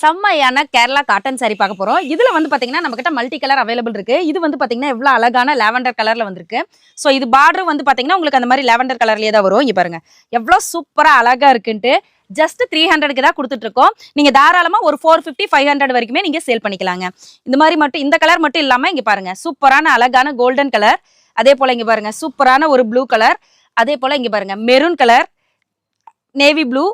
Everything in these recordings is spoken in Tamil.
செம்மையான கேரளா காட்டன் சாரி பார்க்க போறோம். இதுல வந்து பாத்தீங்கன்னா நம்ம கிட்ட மல்டி கலர் அவைலபிள் இருக்கு. இது வந்து பாத்தீங்கன்னா எவ்வளவு அழகான லாவெண்டர் கலர்ல வந்திருக்கு. சோ இது பார்டர் வந்து பாத்தீங்கன்னா உங்களுக்கு அந்த மாதிரி லாவெண்டர் கலர்லயே தான் வரும். இங்க பாருங்க எவ்வளவு சூப்பரா அழகா இருக்குன்ட்டு. ஜஸ்ட் 300க்கு தான் கொடுத்துட்டு இருக்கோம். நீங்க தாராளமா ஒரு 450 500 வரைக்குமே நீங்க சேல் பண்ணிக்கலாங்க. இந்த மாதிரி மட்டும் இந்த கலர் மட்டும் இல்லாம இங்க பாருங்க சூப்பரான அழகான கோல்டன் கலர், அதே போல இங்க பாருங்க சூப்பரான ஒரு ப்ளூ கலர், அதே போல இங்க பாருங்க maroon colour, navy blue,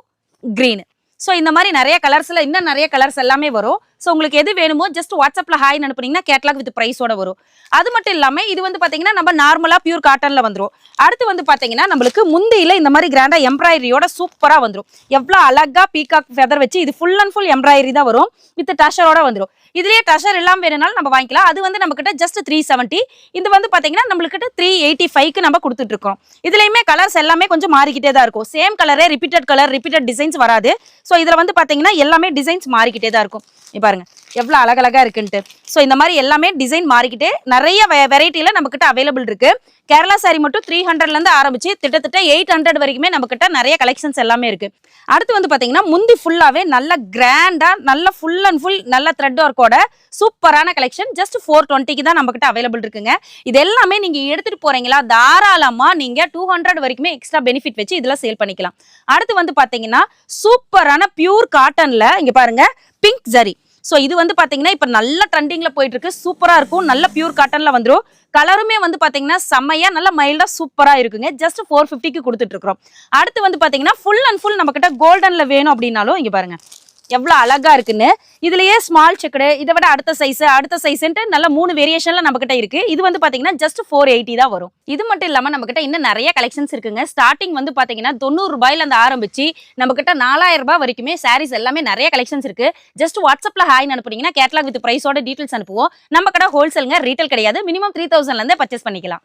green. So இந்த மாதிரி நிறைய கலர்ஸ்ல இன்னும் நிறைய கலர்ஸ் எல்லாமே வரும். ஸோ உங்களுக்கு எது வேணுமோ ஜஸ்ட் வாட்ஸ்அப்ல ஹாய் அனுப்புனீங்கன்னா கேட்லாக் வித் பிரைஸோட வரும். அது மட்டும் இல்லாம இது வந்து பாத்தீங்கன்னா நம்ம நார்மலா பியூர் காட்டன்ல வந்துரும். அடுத்து வந்து பாத்தீங்கன்னா நம்மளுக்கு முந்தியில இந்த மாதிரி கிராண்டா எம்ப்ராய்டரியோட சூப்பரா வந்துரும். எவ்வளவு அழகா பீகாக் ஃபெதர் வச்சு இது ஃபுல் அண்ட் ஃபுல் எம்ப்ராய்டரி தான் வரும். வித் டஷரோட வந்துரும். இதுலயே டஷர் எல்லாம் வேணும்னாலும் நம்ம வாங்கிக்கலாம். அது வந்து நம்ம கிட்ட ஜஸ்ட் 370. இது வந்து பாத்தீங்கன்னா நம்மளுக்கு 385க்கு நம்ம கொடுத்துட்டு இருக்கோம். இதுலயுமே கலர்ஸ் எல்லாமே கொஞ்சம் மாறிக்கிட்டே தான் இருக்கும். சேம் கலரே ரிப்பீட்டட் கலர் ரிப்பீட்டட் டிசைன்ஸ் வராது. ஸோ இதுல வந்து பாத்தீங்கன்னா எல்லாமே டிசைன்ஸ் மாறிக்கிட்டே தான் இருக்கும். பாருங்க எவ்வளவு அழகழகா இருக்குன்ட்டு. ஸோ இந்த மாதிரி எல்லாமே டிசைன் மாறிக்கிட்டே நிறைய வெரைட்டில நம்ம கிட்ட அவைலபிள் இருக்கு. கேரளா சாரி மட்டும் 300ல இருந்து ஆரம்பிச்சு கிட்டத்தட்ட 800 வரைக்குமே நம்ம கிட்ட நிறைய கலெக்ஷன்ஸ் எல்லாமே இருக்கு. அடுத்து வந்து பாத்தீங்கன்னா முந்தி ஃபுல்லாவே நல்ல கிராண்டா நல்ல ஃபுல் அண்ட் ஃபுல் நல்ல த்ரெட் ஒர்க்கோட சூப்பரான கலெக்ஷன் ஜஸ்ட் 420க்கு தான் நம்ம கிட்ட அவைலபிள் இருக்குங்க. இது எல்லாமே நீங்க எடுத்துட்டு போறீங்களா தாராளமா நீங்க 200 வரைக்குமே எக்ஸ்ட்ரா பெனிஃபிட் வச்சு இதுல சேல் பண்ணிக்கலாம். அடுத்து வந்து பாத்தீங்கன்னா சூப்பரான பியூர் காட்டன்ல இங்க பாருங்க பிங்க் ஜரி. ஸோ இது வந்து பாத்தீங்கன்னா இப்ப நல்ல ட்ரெண்டிங்ல போயிட்டு இருக்கு. சூப்பரா இருக்கும். நல்ல பியூர் காட்டன்ல வந்துடும். கலருமே வந்து பாத்தீங்கன்னா செம்மையா நல்ல மைல்டா சூப்பரா இருக்குங்க. ஜஸ்ட் 450க்கு கொடுத்துட்டு இருக்கிறோம். அடுத்து வந்து பாத்தீங்கன்னா ஃபுல் அண்ட் ஃபுல் நம்ம கிட்ட கோல்டன்ல வேணும் அப்படின்னாலும் இங்க பாருங்க எவ்வளவு அழகா இருக்குன்னு. இதுலயே ஸ்மால் செக்குடு, இதை விட அடுத்த சைஸ்ன்ட்டு நல்ல 3 வேரியேஷன்ல நம்ம கிட்ட இருக்கு. இது வந்து பாத்தீங்கன்னா ஜஸ்ட் 480 தான் வரும். இது மட்டும் இல்லாம நம்ம கிட்ட இன்னும் நிறைய கலெக்ஷன்ஸ் இருக்குங்க. ஸ்டார்டிங் வந்து பாத்தீங்கன்னா 90 ரூபாயில இருந்து ஆரம்பிச்சு நம்ம கிட்ட 4000 ரூபாய் வரைக்குமே சாரீஸ் எல்லாமே நிறைய கலெக்ஷன்ஸ் இருக்கு. ஜஸ்ட் வாட்ஸ்அப்ல ஹாய் அனுப்புனீங்கன்னா கேட்லாக் வித் பிரைஸோட டீடைல்ஸ் அனுப்புவோம். நம்ம கிட்ட ஹோல்சேலுங்க, ரீட்டைல் கிடையாது. மினிமம் 3000ல இருந்தே பர்ச்சேஸ் பண்ணிக்கலாம்.